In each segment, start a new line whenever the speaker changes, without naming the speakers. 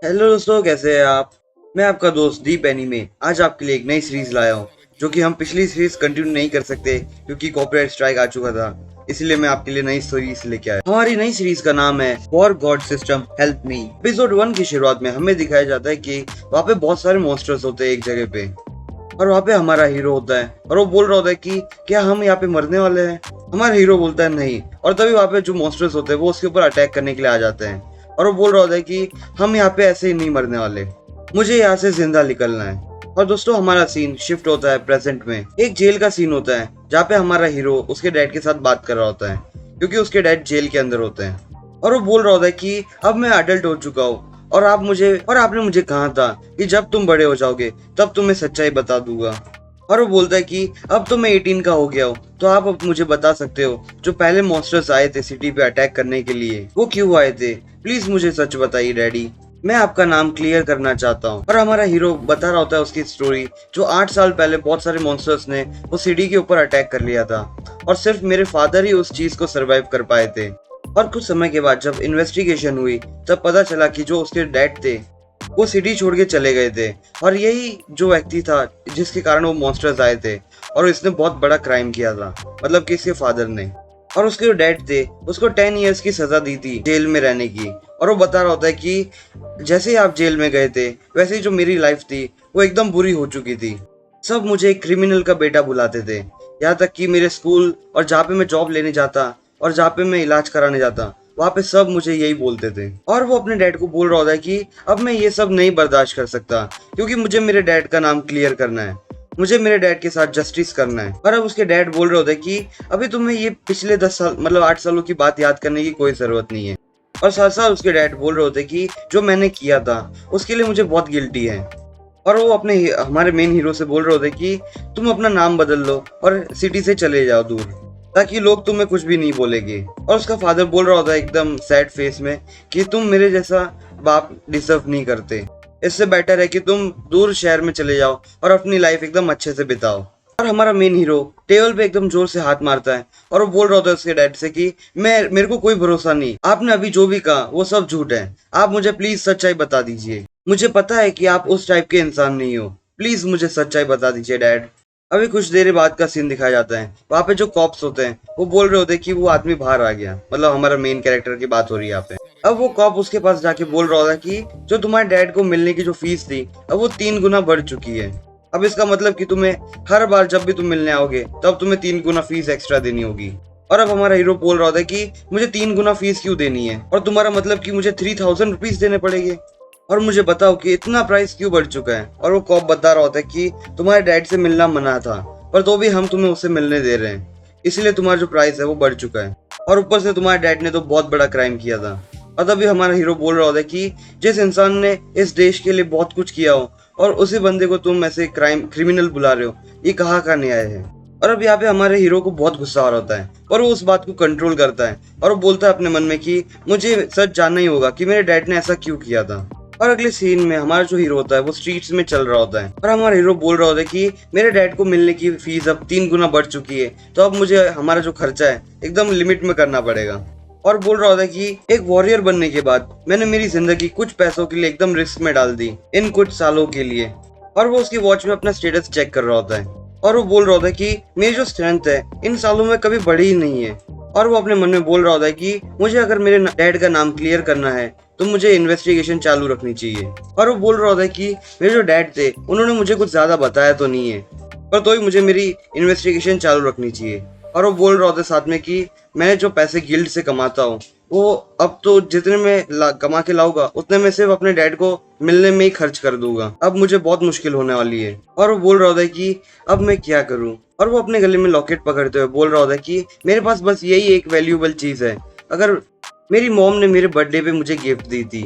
Hello दोस्तों, कैसे हैं आप। मैं आपका दोस्त दीप एनीमे आज आपके लिए एक नई सीरीज लाया हूँ, जो कि हम पिछली सीरीज कंटिन्यू नहीं कर सकते क्योंकि कॉपीराइट स्ट्राइक आ चुका था। इसलिए मैं आपके लिए नई सीरीज लेके आया। हमारी नई सीरीज का नाम है for God system help me. Episode 1 की शुरुआत में हमें दिखाया जाता है कि वहाँ पे बहुत सारे मॉन्स्टर्स होते हैं एक जगह पे, और वहाँ पे हमारा हीरो होता है और वो बोल रहा होता है कि क्या हम यहाँ पे मरने वाले हैं। हमारा हीरो बोलता है नहीं, और तभी वहाँ पे जो मॉन्स्टर्स होते हैं वो उसके ऊपर अटैक करने के लिए आ जाते हैं। और वो बोल रहा होता है कि हम यहाँ पे ऐसे ही नहीं मरने वाले, मुझे यहाँ से जिंदा निकलना है। और दोस्तों, हमारा सीन शिफ्ट होता है प्रेजेंट में। एक जेल का सीन होता है जहाँ पे हमारा हीरो उसके डैड के साथ बात कर रहा होता है, क्योंकि उसके डैड जेल के अंदर होते हैं। और वो बोल रहा होता है कि अब मैं अडल्ट हो चुका हूँ, और आपने मुझे कहा था कि जब तुम बड़े हो जाओगे तब तुम्हें सच्चाई बता दूंगा। और वो बोलता है कि अब तो मैं 18 का हो गया हूँ, तो आप अब मुझे बता सकते हो जो पहले मॉन्स्टर्स आए थे सिटी पे अटैक करने के लिए, वो क्यों आए थे। प्लीज मुझे सच बताइए डैडी, मैं आपका नाम क्लियर करना चाहता हूँ। और हमारा हीरो बता रहा होता है उसकी स्टोरी, जो 8 साल पहले बहुत सारे मॉन्स्टर्स ने वो सिटी के ऊपर अटैक कर लिया था, और सिर्फ मेरे फादर ही उस चीज को सरवाइव कर पाए थे। और कुछ समय के बाद जब इन्वेस्टिगेशन हुई तब पता चला कि जो उसके डैड थे वो सिटी छोड़ के चले गए थे, और यही जो व्यक्ति था जिसके कारण वो मॉन्स्टर्स आए थे, और इसने बहुत बड़ा क्राइम किया था, मतलब कि इसके फादर ने। और उसके जो डैड थे उसको 10 इयर्स की सजा दी थी जेल में रहने की। और वो बता रहा होता है कि जैसे ही आप जेल में गए थे वैसे ही जो मेरी लाइफ थी वो एकदम बुरी हो चुकी थी। सब मुझे एक क्रिमिनल का बेटा बुलाते थे, यहाँ तक कि मेरे स्कूल और जहाँ पे मैं जॉब लेने जाता और जहाँ पे मैं इलाज कराने जाता वहाँ पे सब मुझे यही बोलते थे। और वो अपने डैड को बोल रहा होता है कि अब मैं ये सब नहीं बर्दाश्त कर सकता, क्योंकि मुझे मेरे डैड का नाम क्लियर करना है, मुझे मेरे डैड के साथ जस्टिस करना है। और अब उसके डैड बोल रहे होते हैं कि अभी तुम्हें ये पिछले 10 साल मतलब 8 सालों की बात याद करने की कोई जरूरत नहीं है। और साथ साथ उसके डैड बोल रहे होते हैं कि जो मैंने किया था उसके लिए मुझे बहुत गिल्टी है। और वो अपने हमारे मेन हीरो से बोल रहे होते कि तुम अपना नाम बदल लो और सिटी से चले जाओ दूर, ताकि लोग तुम्हें कुछ भी नहीं बोलेंगे। और उसका फादर बोल रहा होता है एकदम सैड फेस में कि तुम मेरे जैसा बाप डिजर्व नहीं करते, इससे बेटर है कि तुम दूर शहर में चले जाओ और अपनी लाइफ एकदम अच्छे से बिताओ। और हमारा मेन हीरो टेबल पे एकदम जोर से हाथ मारता है और वो बोल रहा होता है उसके डैड से कि मेरे को कोई भरोसा नहीं, आपने अभी जो भी कहा वो सब झूठ है, आप मुझे प्लीज सच्चाई बता दीजिए। मुझे पता है कि आप उस टाइप के इंसान नहीं हो, प्लीज मुझे सच्चाई बता दीजिए डैड। अभी कुछ देर बाद का सीन दिखाया जाता है, वहाँ पे जो कॉप्स होते हैं वो बोल रहे होते हैं कि वो आदमी बाहर आ गया, मतलब हमारा मेन कैरेक्टर की बात हो रही है यहाँ पे। अब वो कॉप उसके पास जाके बोल रहा होता है कि जो तुम्हारे डैड को मिलने की जो फीस थी अब वो 3 गुना बढ़ चुकी है। अब इसका मतलब कि तुम्हें हर बार जब भी तुम मिलने आओगे तब तुम्हें 3 गुना फीस एक्स्ट्रा देनी होगी। और अब हमारा हीरो बोल रहा होता है कि मुझे 3 गुना फीस क्यों देनी है, और तुम्हारा मतलब कि मुझे 3000 रुपीज देने पड़ेंगे, और मुझे बताओ कि इतना प्राइस क्यों बढ़ चुका है। और वो कॉप बता रहा होता है कि तुम्हारे डैड से मिलना मना था, पर तो भी हम तुम्हें उससे मिलने दे रहे हैं, इसलिए तुम्हारा जो प्राइस है वो बढ़ चुका है, और ऊपर से तुम्हारे डैड ने तो बहुत बड़ा क्राइम किया था। और तभी हमारा हीरो बोल रहा होता है कि जिस इंसान ने इस देश के लिए बहुत कुछ किया हो और उसी बंदे को तुम ऐसे क्रिमिनल बुला रहे हो, ये कहाँ का न्याय है। और अब यहाँ पे हमारे हीरो को बहुत गुस्सा आ रहा होता है, पर वो उस बात को कंट्रोल करता है और वो बोलता है अपने मन में कि मुझे सच जानना ही होगा कि मेरे डैड ने ऐसा क्यों किया था। और अगले सीन में हमारा जो हीरो होता है वो स्ट्रीट्स में चल रहा होता है, और हमारा हीरो बोल रहा होता है कि मेरे डैड को मिलने की फीस अब 3 गुना बढ़ चुकी है, तो अब मुझे हमारा जो खर्चा है एकदम लिमिट में करना पड़ेगा। और बोल रहा होता है कि एक वॉरियर बनने के बाद मैंने मेरी जिंदगी कुछ पैसों के लिए एकदम रिस्क में डाल दी इन कुछ सालों के लिए। और वो उसकी वॉच में अपना स्टेटस चेक कर रहा होता है, और वो बोल रहा होता है कि मेरी जो स्ट्रेंथ है इन सालों में कभी बढ़ी ही नहीं है। और वो अपने मन में बोल रहा होता है कि मुझे अगर मेरे डैड का नाम क्लियर करना है तो मुझे इन्वेस्टिगेशन चालू रखनी चाहिए। और वो बोल रहा होता है कि मेरे जो डैड थे उन्होंने मुझे कुछ ज्यादा बताया तो नहीं है, पर तो ही मुझे मेरी इन्वेस्टिगेशन चालू रखनी चाहिए। और वो बोल रहा होता है साथ में कि मैंने जो पैसे गिल्ड से कमाता हूँ वो अब तो जितने मैं कमा के लाऊंगा उतने में सिर्फ अपने डैड को मिलने में ही खर्च कर दूंगा, अब मुझे बहुत मुश्किल होने वाली है। और वो बोल रहा होता है कि अब मैं क्या करूं। और वो अपने गले में लॉकेट पकड़ते हुए बोल रहा होता है कि मेरे पास बस यही एक वैल्यूएबल चीज है, अगर मेरी मॉम ने मेरे बर्थडे पे मुझे गिफ्ट दी थी,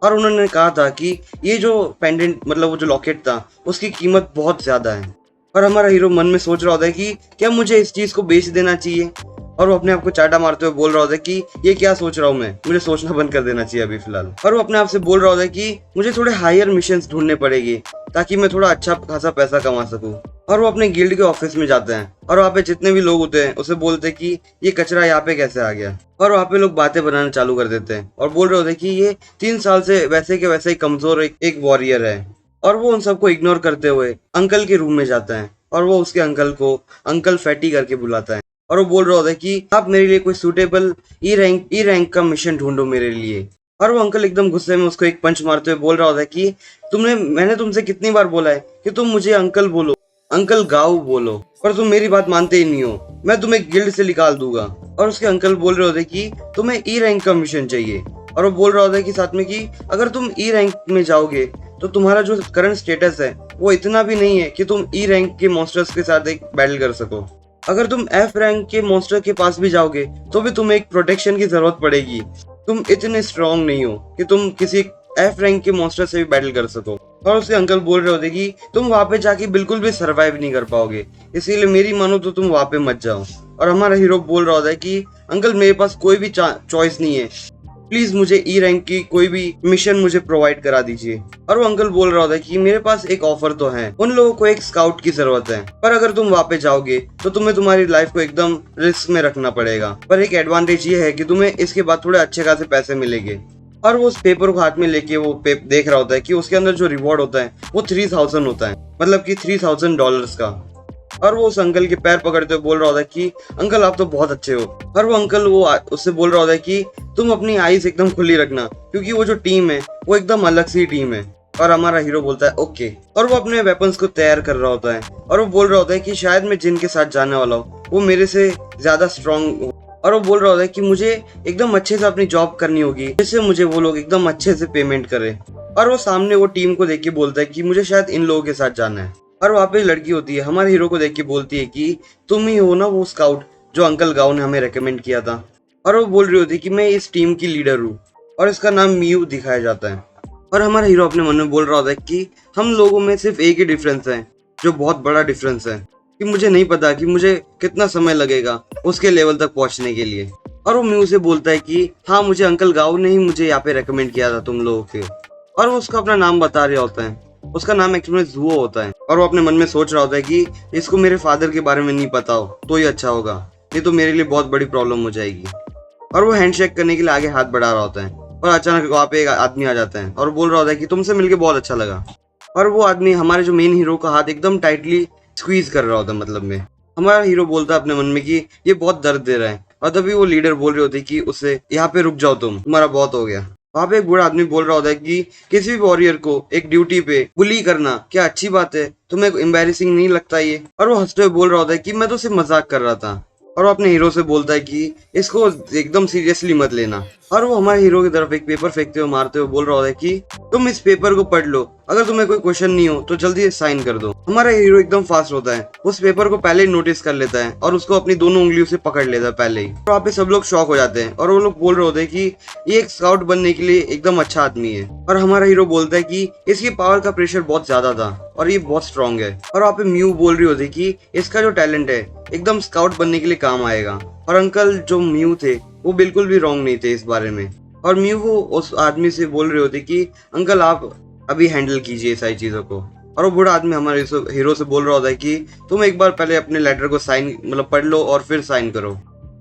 और उन्होंने कहा था कि ये जो पेंडेंट मतलब वो जो लॉकेट था उसकी कीमत बहुत ज्यादा है। और हमारा हीरो मन में सोच रहा होता है कि क्या मुझे इस चीज को बेच देना चाहिए। और वो अपने आप को चाटा मारते हुए बोल रहा होता है कि ये क्या सोच रहा हूँ मैं, मुझे सोचना बंद कर देना चाहिए अभी फिलहाल। और वो अपने आप से बोल रहा होता है कि मुझे थोड़े हायर मिशंस ढूंढने पड़ेंगे ताकि मैं थोड़ा अच्छा खासा पैसा कमा सकूं। और वो अपने गिल्ड के ऑफिस में जाते हैं और वहाँ पे जितने भी लोग होते हैं उसे बोलते हैं कि ये कचरा यहाँ पे कैसे आ गया। और वहाँ पे लोग बातें बनाना चालू कर देते हैं और बोल रहे होते हैं कि ये 3 साल से वैसे के वैसे ही कमजोर एक वॉरियर है। और वो उन सबको इग्नोर करते हुए अंकल के रूम में जाता है और वो उसके अंकल को अंकल फैटी करके बुलाता है और वो बोल रहा होता है कि आप मेरे लिए कोई सूटेबल ई रैंक का मिशन ढूंढो मेरे लिए। और वो अंकल एकदम गुस्से में उसको एक पंच मारते हुए बोल रहा होता है कि मैंने तुमसे कितनी बार बोला है कि तुम मुझे अंकल बोलो, अंकल गाओ बोलो, पर तुम मेरी बात मानते ही नहीं हो, मैं तुम्हें गिल्ड से निकाल दूंगा। और उसके अंकल बोल रहे होते कि तुम्हें ई रैंक का मिशन चाहिए और वो बोल रहा होता है कि साथ में कि अगर तुम ई रैंक में जाओगे तो तुम्हारा जो करंट स्टेटस है वो इतना भी नहीं है कि तुम ई रैंक के मॉन्स्टर्स के साथ एक बैटल कर सको। अगर तुम एफ रैंक के मॉन्स्टर के पास भी जाओगे तो भी तुम्हें एक प्रोटेक्शन की जरूरत पड़ेगी, तुम इतने स्ट्रांग नहीं हो कि तुम किसी एफ रैंक के मॉन्स्टर से भी बैटल कर सको। और उसके अंकल बोल रहे होते कि तुम वहां पे जाके बिल्कुल भी सरवाइव नहीं कर पाओगे, इसीलिए मेरी मानो तो तुम वहां पे मत जाओ। और हमारा हीरो बोल रहा होता है कि अंकल मेरे पास कोई भी चॉइस नहीं है, प्लीज मुझे ई रैंक की कोई भी मिशन मुझे प्रोवाइड करा दीजिए। और वो अंकल बोल रहा होता है कि मेरे पास एक ऑफर तो है, उन लोगों को एक स्काउट की जरूरत है, पर अगर तुम वहाँ पे जाओगे तो तुम्हें तुम्हारी लाइफ को एकदम रिस्क में रखना पड़ेगा, पर एक एडवांटेज ये है कि तुम्हें इसके बाद थोड़े अच्छे खासे पैसे मिलेंगे। और वो उस पेपर को हाथ में लेके वो देख रहा होता है कि उसके अंदर जो रिवॉर्ड होता है वो 3000 होता है, मतलब कि $3000 का। और वो उस अंकल के पैर पकड़ते हुए बोल रहा होता है कि अंकल आप तो बहुत अच्छे हो। और वो अंकल वो उससे बोल रहा होता है कि तुम अपनी आईज एकदम खुली रखना, क्योंकि वो जो टीम है वो एकदम अलग सी टीम है। और हमारा हीरो बोलता है ओके, और वो अपने वेपन्स को तैयार कर रहा होता है और वो बोल रहा होता है कि शायद मैं जिनके साथ जाने वाला हूँ वो मेरे से ज्यादा स्ट्रांग हो। और वो बोल रहा होता है कि मुझे एकदम अच्छे से अपनी जॉब करनी होगी जिससे मुझे वो लोग एकदम अच्छे से पेमेंट करें। और वो सामने वो टीम को देख के बोलता है कि मुझे शायद इन लोगों के साथ जाना है। और वहाँ पे लड़की होती है, हमारे हीरो को देख के बोलती है कि तुम ही हो ना वो स्काउट जो अंकल गाओ ने हमें रेकमेंड किया था। और वो बोल रही होती है कि मैं इस टीम की लीडर हूँ और इसका नाम मियू दिखाया जाता है। और हमारा हीरो अपने मन में बोल रहा होता है कि हम लोगों में सिर्फ एक ही डिफरेंस है जो बहुत बड़ा डिफरेंस है, कि मुझे नहीं पता कि मुझे कितना समय लगेगा उसके लेवल तक पहुंचने के लिए। और वो म्यू से बोलता है कि हाँ मुझे अंकल गाओ ने ही मुझे यहाँ पे रेकमेंड किया था तुम लोगों के। और वो उसका अपना नाम बता रहा होता है, उसका नाम एक्चुअली जुओ होता है। और वो अपने मन में सोच रहा होता है कि इसको मेरे फादर के बारे में नहीं पता हो तो ही अच्छा होगा, नहीं तो मेरे लिए बहुत बड़ी प्रॉब्लम हो जाएगी। और वो हैंडशेक करने के लिए आगे हाथ बढ़ा रहा होता है और अचानक वहाँ पे एक आदमी आ जाता है और बोल रहा होता है कि तुमसे मिलके बहुत अच्छा लगा। और वो आदमी हमारे जो मेन हीरो का हाथ एकदम टाइटली स्क्वीज कर रहा होता है, मतलब में हमारा हीरो बोलता है अपने मन में कि ये बहुत दर्द दे रहा है। और तभी वो लीडर बोल रहे होते कि उससे यहाँ पे रुक जाओ, तुम्हारा बहुत हो गया। वहाँ पे एक बूढ़ा आदमी बोल रहा होता है कि किसी भी वॉरियर को एक ड्यूटी पे बुली करना क्या अच्छी बात है, तुम्हें एम्बैरेसिंग नहीं लगता ये। और वो हंसते हुए बोल रहा होता है कि मैं तो सिर्फ मजाक कर रहा था। और वो अपने हीरो से बोलता है कि इसको एकदम सीरियसली मत लेना। और वो हमारे हीरो की तरफ एक पेपर फेंकते हुए मारते हुए बोल रहा होता है कि तुम इस पेपर को पढ़ लो, अगर तुम्हें कोई क्वेश्चन नहीं हो तो जल्दी साइन कर दो। हमारा हीरो एकदम फास्ट होता है, उस पेपर को पहले ही नोटिस कर लेता है और उसको अपनी दोनों उंगलियों से पकड़ लेता है पहले ही। वहाँ पे सब लोग शॉक हो जाते हैं और वो लोग बोल रहे होते हैं कि ये एक स्काउट बनने के लिए एकदम अच्छा आदमी है। और हमारा हीरो बोलता है कि इसकी पावर का प्रेशर बहुत ज्यादा था और ये बहुत स्ट्रांग है। और वहाँ पे म्यू बोल रही होती है कि इसका जो टैलेंट है एकदम स्काउट बनने के लिए काम आएगा। और अंकल जो म्यू थे वो बिल्कुल भी रॉन्ग नहीं थे इस बारे में। और म्यू वो उस आदमी से बोल रहे होते कि अंकल आप अभी हैंडल कीजिए सारी चीजों को। और वो बूढ़ा आदमी हमारे हीरो से बोल रहा होता है कि तुम एक बार पहले अपने लेटर को साइन मतलब पढ़ लो और फिर साइन करो,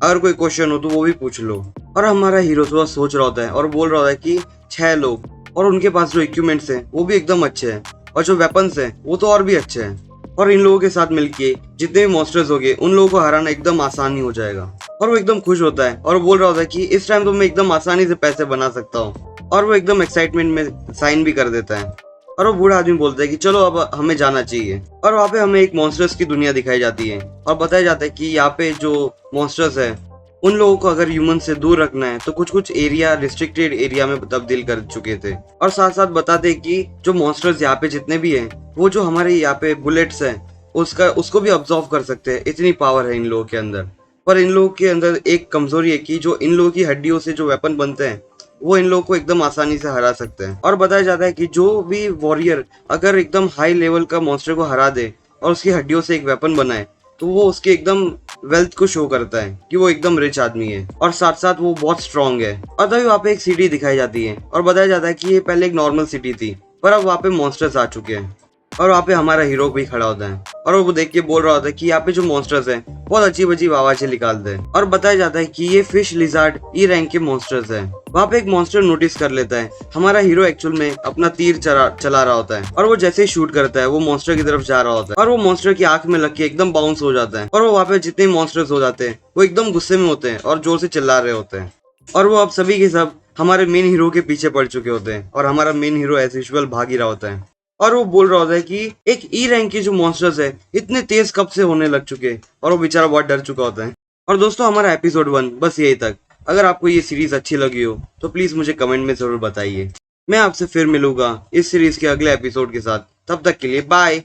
अगर कोई क्वेश्चन हो तो वो भी पूछ लो। और हमारा हीरो थोड़ा सोच रहा होता है और बोल रहा होता है कि 6 लोग और उनके पास जो इक्विपमेंट्स हैं वो भी एकदम अच्छे हैं और जो वेपन्स हैं वो तो और भी अच्छे हैं। और इन लोगों के साथ मिलके जितने भी मॉन्स्टर्स हो गए उन लोगों को हराना एकदम आसानी हो जाएगा। और वो एकदम खुश होता है और बोल रहा होता है कि इस टाइम तो मैं एकदम आसानी से पैसे बना सकता हूँ। और वो एकदम एक्साइटमेंट में साइन भी कर देता है। और वो बूढ़ा आदमी बोलता है कि चलो अब हमें जाना चाहिए। और वहाँ पे हमें एक मॉन्स्टर्स की दुनिया दिखाई जाती है और बताया जाता है कि यहाँ पे जो मॉन्स्टर्स है उन लोगों को अगर ह्यूमन से दूर रखना है तो कुछ कुछ एरिया रिस्ट्रिक्टेड एरिया में तब्दील कर चुके थे। और साथ साथ बताते कि जो मॉन्स्टर्स यहाँ पे जितने भी हैं वो जो हमारे यहाँ पे बुलेट्स हैं उसको भी ऑब्जर्व कर सकते हैं, इतनी पावर है इन लोगों के अंदर। पर इन लोगों के अंदर एक कमजोरी है कि जो इन लोगों की हड्डियों से जो वेपन बनते हैं वो इन लोगों को एकदम आसानी से हरा सकते हैं। और बताया जाता है कि जो भी वॉरियर अगर एकदम हाई लेवल का मॉन्स्टर को हरा दे और उसकी हड्डियों से एक वेपन बनाए तो वो उसके एकदम वेल्थ को शो करता है कि वो एकदम रिच आदमी है और साथ साथ वो बहुत स्ट्रांग है। और तभी वहाँ पे एक सिटी दिखाई जाती है और बताया जाता है कि ये पहले एक नॉर्मल सिटी थी पर अब वहाँ पे मॉन्स्टर्स आ चुके हैं। और वहाँ पे हमारा हीरो भी खड़ा होता है और वो देख के बोल रहा होता है कि यहाँ पे जो मॉन्स्टर्स हैं बहुत अजीब अजीब आवाजें निकालते हैं और बताया जाता है कि ये फिश लिजार्ड ई रैंक के मॉन्स्टर्स हैं। वहाँ पे एक मॉन्स्टर नोटिस कर लेता है हमारा हीरो एक्चुअल में अपना तीर चला रहा होता है और वो जैसे ही शूट करता है वो मॉन्स्टर की तरफ जा रहा होता है और वो मॉन्स्टर की आंख में लग के एकदम बाउंस हो जाता है और वो वहाँ पे जितने मॉन्स्टर्स हो जाते हैं वो एकदम गुस्से में होते हैं और जोर से चिल्ला रहे होते हैं और वो अब सभी के सब हमारे मेन हीरो के पीछे पड़ चुके होते हैं और हमारा मेन हीरो एज यूजुअल भाग ही रहा होता है और वो बोल रहा होता है कि एक ई रैंक के जो मॉन्स्टर्स है इतने तेज कब से होने लग चुके हैं और वो बेचारा बहुत डर चुका होता है। और दोस्तों हमारा एपिसोड 1 बस यही तक। अगर आपको ये सीरीज अच्छी लगी हो तो प्लीज मुझे कमेंट में जरूर बताइए। मैं आपसे फिर मिलूंगा इस सीरीज के अगले एपिसोड के साथ। तब तक के लिए बाय।